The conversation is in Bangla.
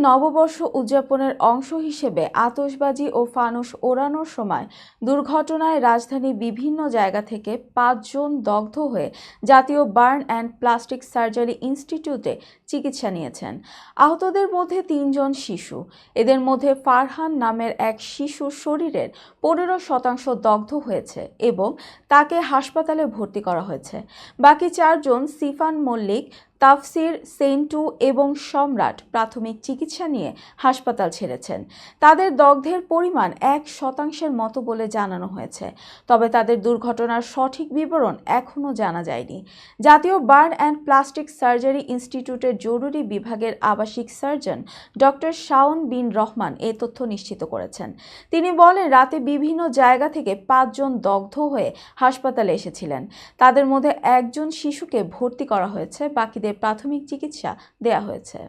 নববর্ষ উদযাপনের অংশ হিসেবে আতশবাজি ও ফানুস ওড়ানোর সময় দুর্ঘটনায় রাজধানীর বিভিন্ন জায়গা থেকে ৫ জন দগ্ধ হয়ে জাতীয় বার্ন অ্যান্ড প্লাস্টিক সার্জারি ইনস্টিটিউটে চিকিৎসা নিয়েছেন। আহতদের মধ্যে ৩ জন শিশু। এদের মধ্যে ফারহান নামের এক শিশুর শরীরের ১৫% দগ্ধ হয়েছে এবং তাকে হাসপাতালে ভর্তি করা হয়েছে। বাকি ৪ জন সিফান মল্লিক, তাফসির, সেন্টু এবং সম্রাট প্রাথমিক চিকিৎসা নিয়ে হাসপাতাল ছেড়েছেন। তাদের দগ্ধের পরিমাণ ১% মতো বলে জানানো হয়েছে, তবে তাদের দুর্ঘটনার সঠিক বিবরণ এখনও জানা যায়নি। জাতীয় বার্ন অ্যান্ড প্লাস্টিক সার্জারি ইনস্টিটিউটের জরুরি বিভাগের আবাসিক সার্জন ডক্টর শাওন বিন রহমান এ তথ্য নিশ্চিত করেছেন। তিনি বলেন, রাতে বিভিন্ন জায়গা থেকে ৫ জন দগ্ধ হয়ে হাসপাতালে এসেছিলেন। তাদের মধ্যে ১ জন শিশুকে ভর্তি করা হয়েছে, বাকিদের প্রাথমিক চিকিৎসা দেয়া হয়েছে।